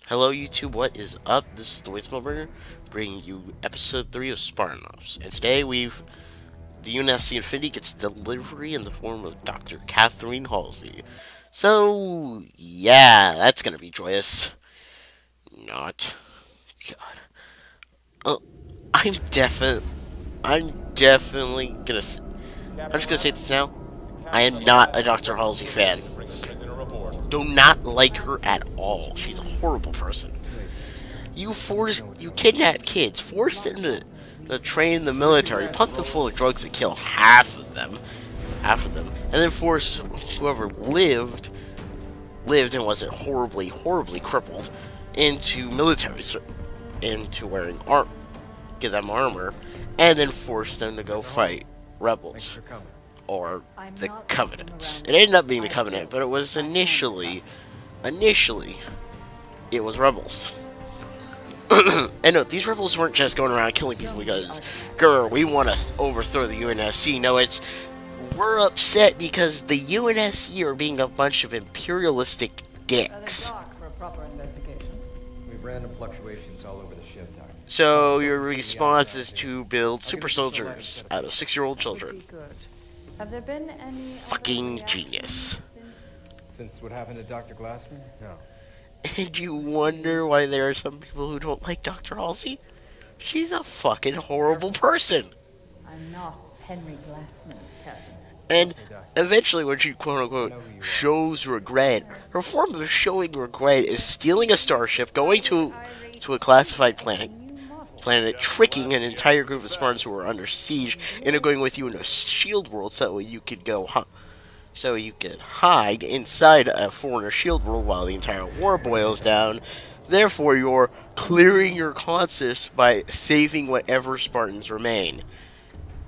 Hello YouTube, what is up? This is the Wastemal Burner, bringing you episode 3 of Spartan Ops. And today the UNSC Infinity gets delivery in the form of Dr. Catherine Halsey. So, yeah, that's gonna be joyous. Not. God. Oh, I'm definitely gonna, I'm just gonna say this now. I am not a Dr. Halsey fan. Do not like her at all. She's a horrible person. You kidnap kids, force them to train in the military, pump them full of drugs and kill half of them, and then force whoever lived and wasn't horribly crippled into wearing give them armor, and then force them to go fight rebels. Or the Covenant. It ended up being the Covenant, but it was initially, it was rebels. And no, these rebels weren't just going around killing people because, girl, we want to overthrow the UNSC. No, we're upset because the UNSC are being a bunch of imperialistic dicks. We have random fluctuations all over the ship, Doctor. So your response is to build super soldiers out of 6-year-old children. Have there been any fucking genius. Since what happened to Dr. Glassman? No. And you wonder why there are some people who don't like Dr. Halsey? She's a fucking horrible person. I'm not Henry Glassman, Captain. And eventually when she quote-unquote shows regret, her form of showing regret is stealing a starship, going to a classified planet, tricking an entire group of Spartans who were under siege into going with you in a shield world so you could hide inside a foreigner shield world while the entire war boils down. Therefore, you're clearing your conscience by saving whatever Spartans remain.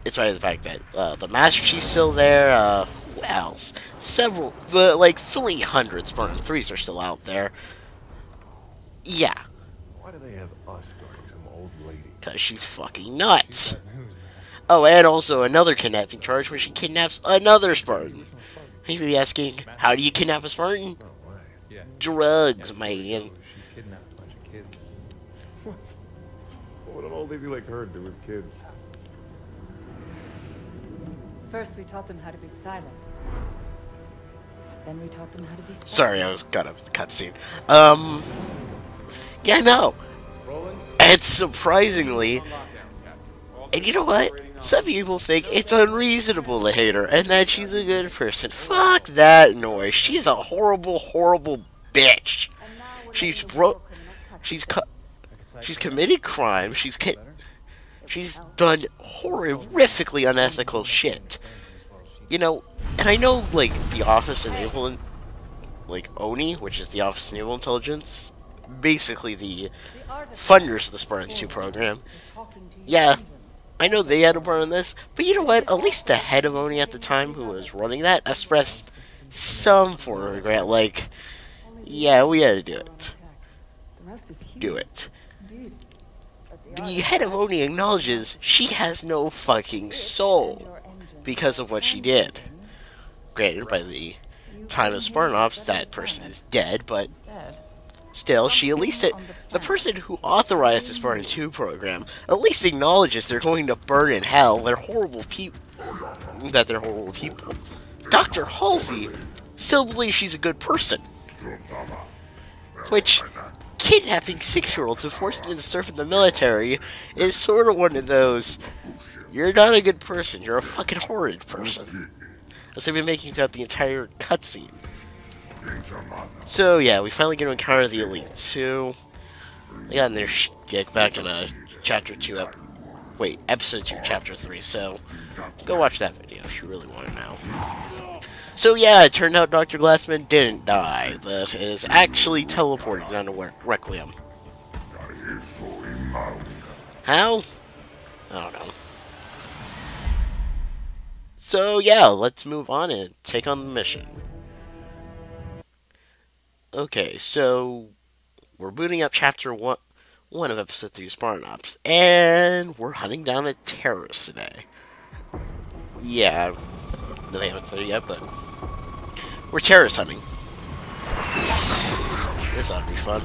It's right, the fact that the Master Chief's still there. Who else? 300 Spartan 3s are still out there. Yeah. Why do they have us guarding some old lady? Because she's fucking nuts. Oh, and also another kidnapping charge where she kidnaps another Spartan. You'd be asking, how do you kidnap a Spartan? Drugs, man. She kidnapped a bunch of kids. What? What would an old lady like her do with kids? First, we taught them how to be silent. Then we taught them how to be silent. Sorry, I was cut up the cutscene. Yeah, no. And surprisingly, and you know what? Some people think it's unreasonable to hate her and that she's a good person. Fuck that noise. She's a horrible bitch. She's committed crimes. She's done horrifically unethical shit. You know, and I know, like, the Office of Naval, like, ONI, which is the Office of Naval Intelligence, basically the funders of the Spartan 2 program. Yeah, I know they had a part in this, but you know what? At least the head of ONI at the time, who was running that, expressed some form of regret. Like, yeah, we had to do it. Do it. The head of ONI acknowledges she has no fucking soul because of what she did. Granted, by the time of Spartan Ops, that person is dead, but still, she at least the person who authorized the Spartan 2 program at least acknowledges they're going to burn in hell. They're horrible people. Dr. Halsey still believes she's a good person, which kidnapping 6-year-olds and forcing them to serve in the military is sort of one of those. You're not a good person. You're a fucking horrid person. As they've been making throughout the entire cutscene. So yeah, we finally get to encounter the Elite. So they got in their shit back in chapter 2, episode 2, chapter 3. So go watch that video if you really want to know. So yeah, it turned out Dr. Glassman didn't die, but is actually teleported down to Requiem. How? I don't know. So yeah, let's move on and take on the mission. Okay, so we're booting up chapter 1 of episode 3 of Spartan Ops, and we're hunting down a terrorist today. Yeah, they haven't said it yet, but we're terrorist hunting. This ought to be fun.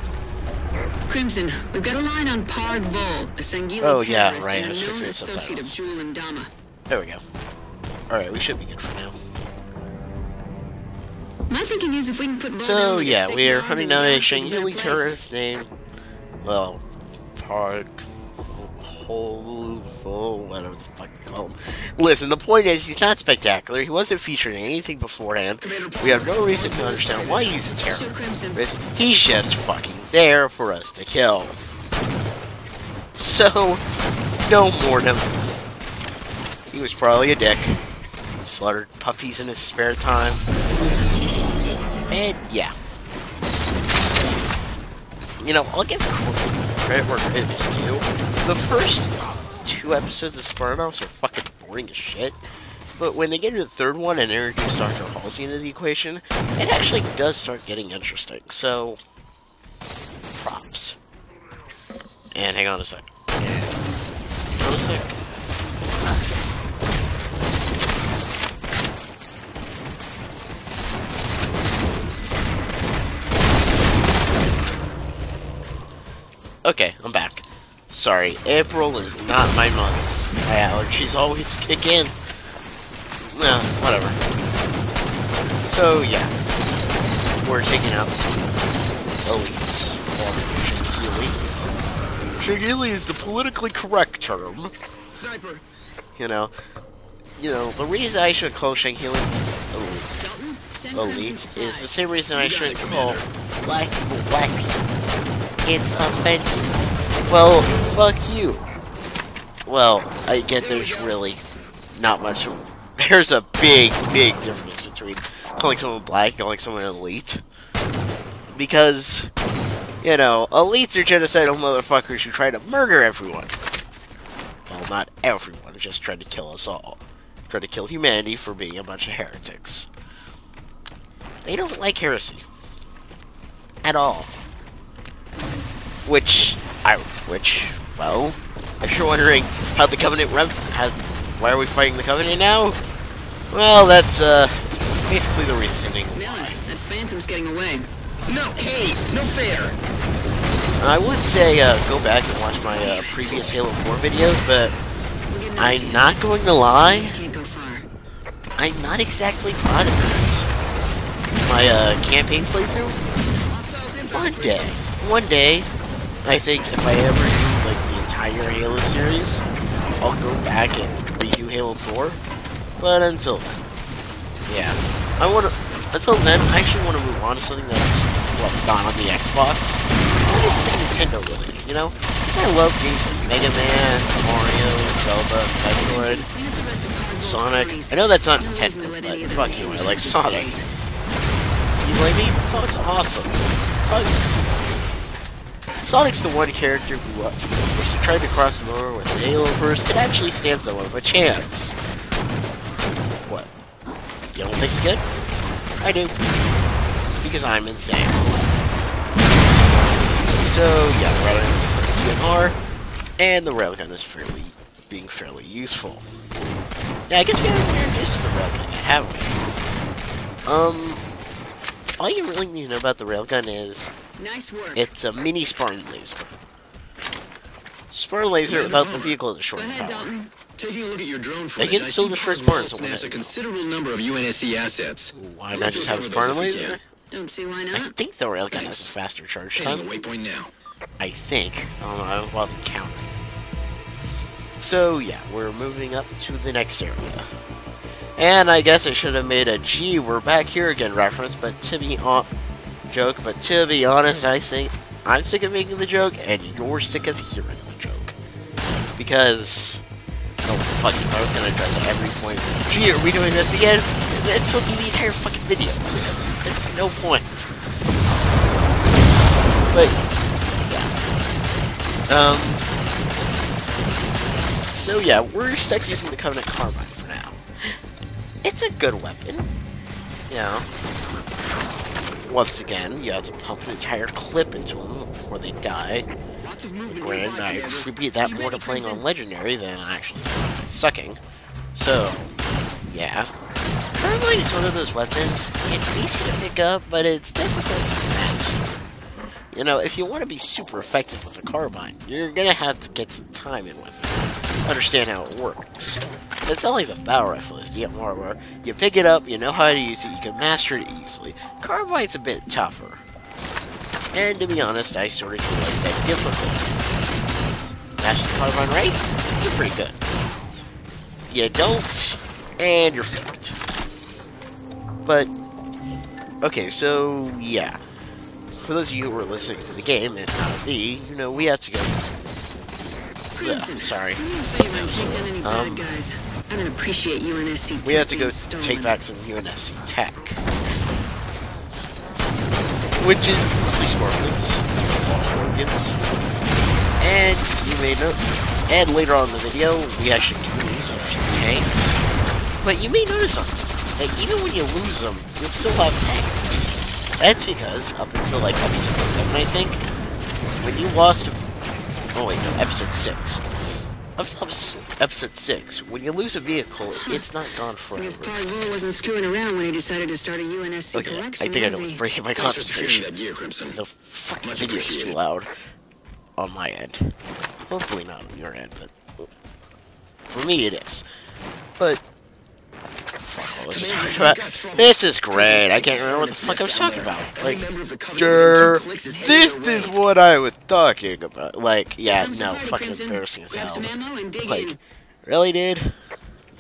Crimson, we've got a line on Parg Vol, a Sangheili Oh, yeah, terrorist right, I and a was known fixing the associate of subtitles. Jewel and Dama. There we go. Alright, we should be good for now. My thinking is if we can put Bo down So, like a yeah, sick we are dog, hunting then down the a galaxy's a better Sangheili place. terrorist named, well, Park, whatever the fuck you call him. Listen, the point is, he's not spectacular. He wasn't featured in anything beforehand. We have no reason to understand why he's a terrorist. He's just fucking there for us to kill. So, don't mourn him. He was probably a dick. Slaughtered puppies in his spare time. And, yeah. You know, I'll give credit where credit is due. The first 2 episodes of Spartan Ops are fucking boring as shit. But when they get to the 3rd one and introduce Dr. Halsey into the equation, it actually does start getting interesting. So, props. And hang on a sec. Hang on a sec. Okay, I'm back. Sorry, April is not my month. My allergies always kick in. Nah, whatever. So, yeah. We're taking out some elites. Or Sangheili. Sangheili is the politically correct term. Sniper. You know, the reason I should call Sangheili elite is the same reason I shouldn't call black people black people. It's offensive. Well, fuck you. Well, I get there's really not much. There's a big difference between calling someone black and calling someone elite. Because, you know, elites are genocidal motherfuckers who try to murder everyone. Well, not everyone, just try to kill us all. Try to kill humanity for being a bunch of heretics. They don't like heresy. At all. Well, if you're wondering how the Covenant why are we fighting the Covenant now? Well, that's, basically the reasoning Miller, why. that Phantom's getting away. No, hey, no fair. I would say, go back and watch my, previous Halo 4 videos, but We'll get another I'm chance. not going to lie, Can't go far. I'm not exactly proud of this. My, campaign playthrough? One day, I think if I ever do, like, the entire Halo series, I'll go back and redo Halo 4. But until then, yeah. Until then, I actually want to move on to something that's, well, not on the Xbox. I want to do something Nintendo related, you know? Because I love games like Mega Man, Mario, Zelda, Metroid, Clean up the rest of Parg Vol's Sonic. cronies. I know that's not No reason to Nintendo, let but any of fuck those you, I heroes like get Sonic. straight. You blame me? Sonic's awesome. Sonic's cool. Sonic's the one character who, if you tried to cross him over with Halo first, it actually stands somewhat of a chance. What? You don't think he could? I do. Because I'm insane. So, yeah, the railgun DMR, and the railgun is being fairly useful. Yeah, I guess we haven't introduced the railgun yet, haven't we? All you really need to know about the railgun is Nice work. it's a mini Spartan laser. Spartan laser without the vehicle is Go short ahead, power. Dalton. Taking a look at your drone They footage, can I still see destroy Parg Spartans Vol with snaps it. a considerable number of UNSC assets. Why not just have a We'll Spartan cover those if we laser? Don't see why I not. think the railgun has a faster charge can. time. Heading to waypoint now. I think. I don't know. I'll have to count. So, yeah, we're moving up to the next area. And I guess I should have made a "Gee, we're back here again" reference, but to be honest, I think I'm sick of making the joke, and you're sick of hearing the joke. Because, oh fuck, if I was gonna address at every point, "Gee, are we doing this again?" This would be the entire fucking video. There's no point. But, yeah. So yeah, we're stuck using the Covenant Carbine for now. It's a good weapon. You know. Once again, you have to pump an entire clip into them before they die. Lots of movement. Granted, I nearby, attribute that You more to ready, playing on Crimson? Legendary than actually sucking. So, yeah. Carbine is one of those weapons. It's easy to pick up, but it's difficult to master. You know, if you want to be super effective with a carbine, you're gonna have to get some time in with it. Understand how it works. It's not like the battle rifle. You get more where you pick it up, you know how to use it, you can master it easily. Carbine's a bit tougher. And to be honest, I sort of feel like that difficult. Master the carbine right, you're pretty good. You don't, and you're fucked. But, okay, so, yeah. For those of you who are listening to the game, and not me, you know, we have to go... Crimson, sorry. do me a favor and take down any bad guys. I don't appreciate UNSC. We have to go stolen. take back some UNSC tech. Which is mostly scorpions. All scorpions. And you may know... And later on in the video, we actually do lose a few tanks. But you may notice something. That even when you lose them, you'll still have tanks. That's because up until like episode 7, I think, when you lost... Oh wait, no, episode 6. Up until episode 6, when you lose a vehicle, it's not gone I forever. guess Parvul wasn't screwing around when he decided to start a UNSC Okay, collection. I think I know was what's he? breaking my Thanks for securing concentration. that gear, Crimson. The fucking Much video is too appreciated. loud on my end. Hopefully not on your end, but for me it is. But fuck, what was I Commander, talking about? we've got trouble. This is great. I can't remember what the fuck I was talking about. Like, Every member of the Covenant sure, within 2 clicks is heading this your way. is what I was talking about. Like, yeah, Comes the no, party, fucking Crimson. embarrassing as Grab hell. some ammo and dig Like, in. really, dude?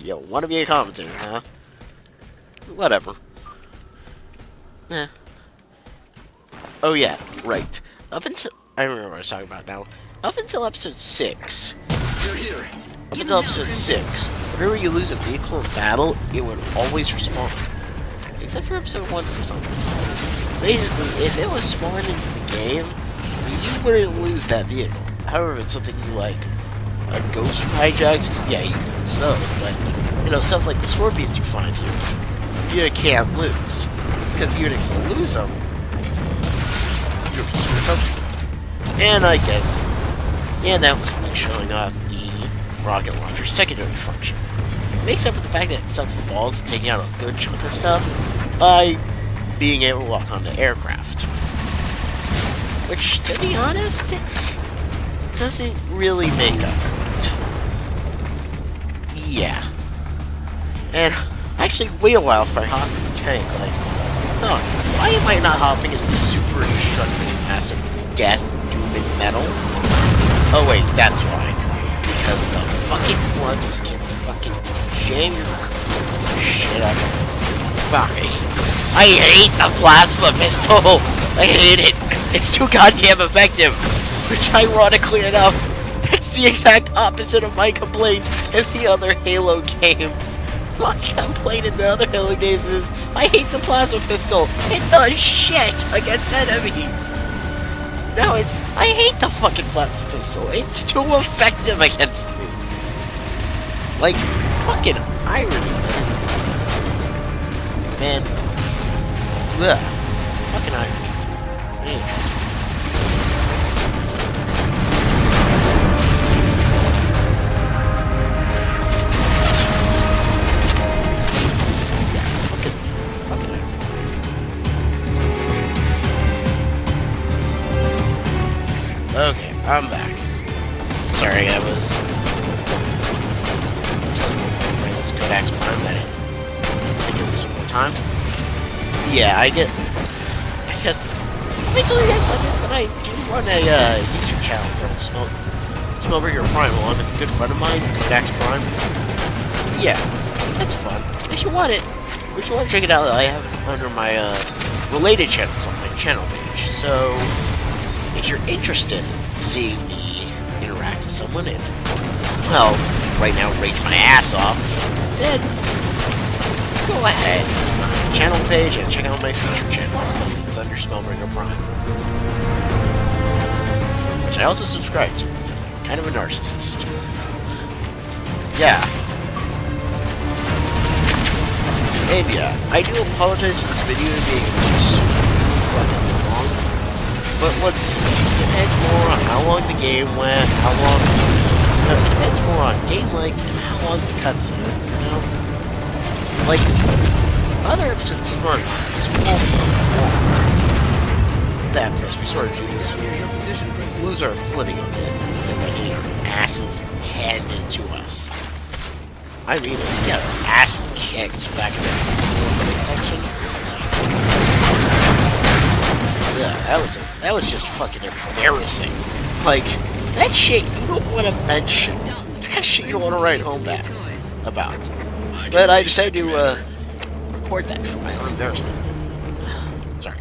You want to be a commentator, huh? Whatever. Eh. Oh yeah, right. Up until... I remember what I was talking about now. Up until episode 6. You're here. Up until episode 6, whenever you lose a vehicle in battle, it would always respawn. Except for episode 1 for some reason. Basically, if it was spawned into the game, you wouldn't lose that vehicle. However, if it's something you like, a ghost hijacks, yeah, you can lose those, but, you know, stuff like the scorpions you find here, you can't lose. Because even if you lose them, you're toast. And I guess, and that was me showing off the rocket launcher's secondary function. It makes up for the fact that it sucks balls at taking out a good chunk of stuff by being able to lock onto aircraft. Which, to be honest, doesn't really make up for it. Yeah. And actually wait a while for I hop in the tank, like, oh, why am I not hopping into the super destructive massive death, doom, and metal? Oh wait, that's why. Because the fucking bloods can fucking jam your shit up. Fuck. I hate the plasma pistol! I hate it! It's too goddamn effective! Which, ironically enough, that's the exact opposite of my complaint in the other Halo games. My complaint in the other Halo games is, I hate the plasma pistol! It does shit against enemies! Now it's, I hate the fucking plasma pistol. It's too effective against me. Like, fucking irony, man. Ugh. Fucking irony. Interesting. Yeah, fucking irony. Okay, I'm back. Sorry, I was telling my friend this Codex Prime that to give me some more time. Yeah, I guess I told you guys about this, but I do run a YouTube channel called Smellburger Prime along with a good friend of mine, Codex Prime. Yeah, that's fun. If you want it, if you want to check it out, I have it under my related channels on my channel page. So if you're interested in seeing me interact with someone and, well, right now rage my ass off, then go ahead to my channel page and check out my feature channels, because it's under Smellbringer Prime. Which I also subscribe to, because I'm kind of a narcissist. Yeah. And yeah, I do apologize for this video being super fucking long. But it depends more on how long the game went, it depends more on game length and how long the cutscene is, you know? Like, other episodes smart, it's 12 minutes long. that because we sort of do this here. Lose our footing a bit and by getting our asses handed to us. I mean, we got our asses kicked back in the section. Yeah, that was just fucking embarrassing. Like, that shit you don't want to mention. It's the kind of shit you don't want to write home about. But I decided to record that for my own embarrassment. Sorry.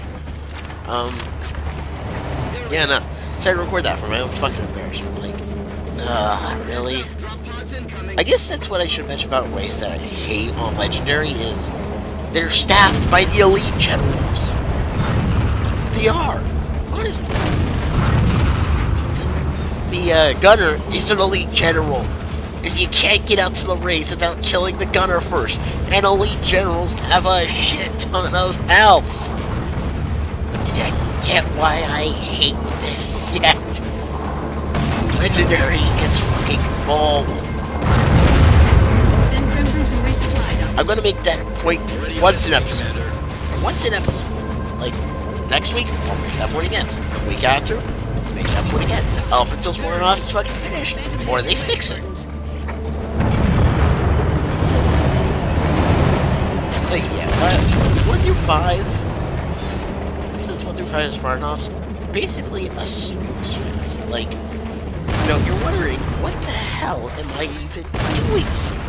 Yeah, no. Decided to record that for my own fucking embarrassment. Like, really? I guess that's what I should mention about a race that I hate on Legendary is they're staffed by the elite generals. They are. Honestly. The gunner is an elite general. And you can't get out to the race without killing the gunner first. And elite generals have a shit ton of health. You get why I hate this yet. Legendary is fucking bull. Send Crimson some resupply, Doc. I'm gonna make that point once an episode. Once an episode. Like, next week, I'll make that point again. The week after, I'll make that point again. Up until Spartan Ops is fucking finished. Or they fix it. But yeah, 1 through 5. Since 1 through 5 is Spartan Ops, basically a snooze fest. Like, you know, you're wondering, what the hell am I even doing here?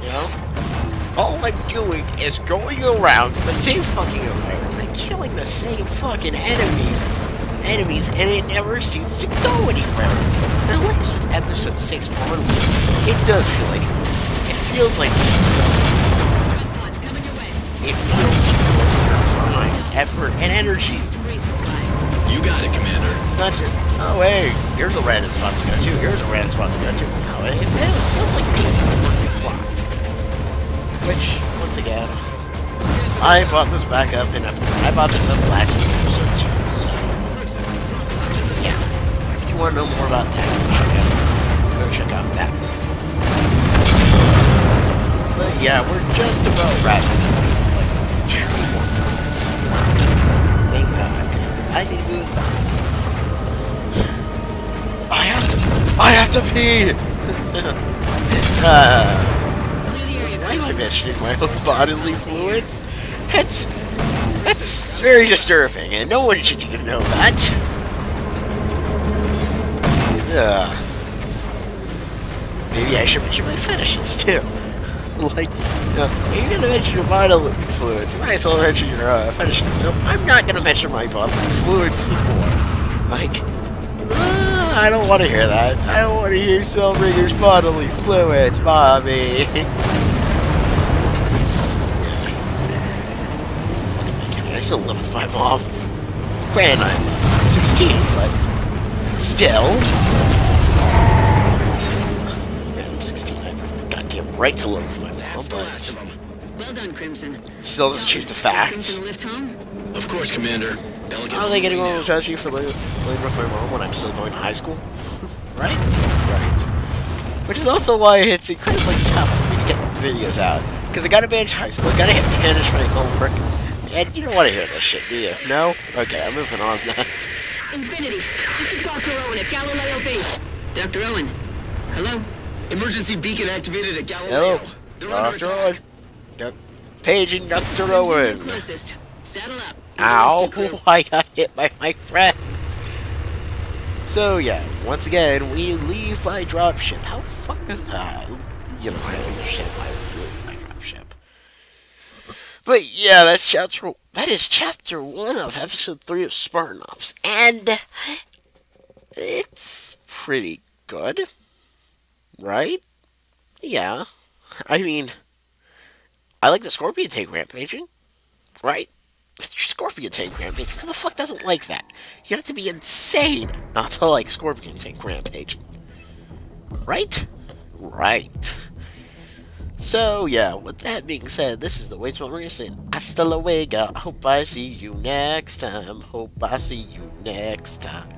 You know? All I'm doing is going around the same fucking environment, killing the same fucking enemies, and it never seems to go anywhere. And at least with episode 6 on, it does feel like it feels like it feels worth time, effort, and energy. You got it, Commander. It's not just, oh hey, here's a random spot to go to, here's a random spot to go to. No, it feels like it is a plot. Which, once again, I bought this back up I bought this up last week, episode 2, so yeah. If you want to know more about that, go check out that. But yeah, we're just about wrapping up. Like 2 more minutes. Thank God. I need to do it fast. I have to pee! Why am I mentioning my own bodily fluids? That's very disturbing, and no one should even know that. Maybe I should mention my fetishes, too. Like, you're gonna mention your bodily fluids, you might as well mention your fetishes, so I'm not gonna mention my bodily fluids anymore. Like, I don't want to hear that. I don't want to hear Spellbringer's bodily fluids, Bobby. I still live with my mom. Granted, I'm 16, but still. Man, I'm 16. I have a goddamn right to live with my mom, but Well done, Crimson. still doesn't change the facts. Crimson lift home? Of course, Commander. I don't think anyone will judge you for living with my mom when I'm still going to high school. Right? Right. Which is also why it's incredibly tough for me to get videos out. Because I gotta manage high school, I gotta manage my homework. And you don't want to hear this shit, do you? No? Okay, I'm moving on then. Infinity, this is Dr. Owen at Galileo Base. Dr. Owen, hello? Emergency beacon activated at Galileo. Hello, They're under Dr. attack. Owen. Paging Dr. Crimson, Owen. you're closest. Saddle up. Ow, I got hit by my friends. So yeah, once again, we leave my dropship. How fuck is you know, I understand why we're leaving my dropship. But yeah, that is chapter 1 of episode 3 of Spartan Ops, and it's pretty good, right? Yeah, I mean, I like the Scorpion tank rampaging, right? Scorpion tank rampage. Who the fuck doesn't like that? You have to be insane not to like Scorpion tank rampage. Right? Right. So, yeah, with that being said, this is the Waits What we're going to say. Hasta luego. Hope I see you next time. Hope I see you next time.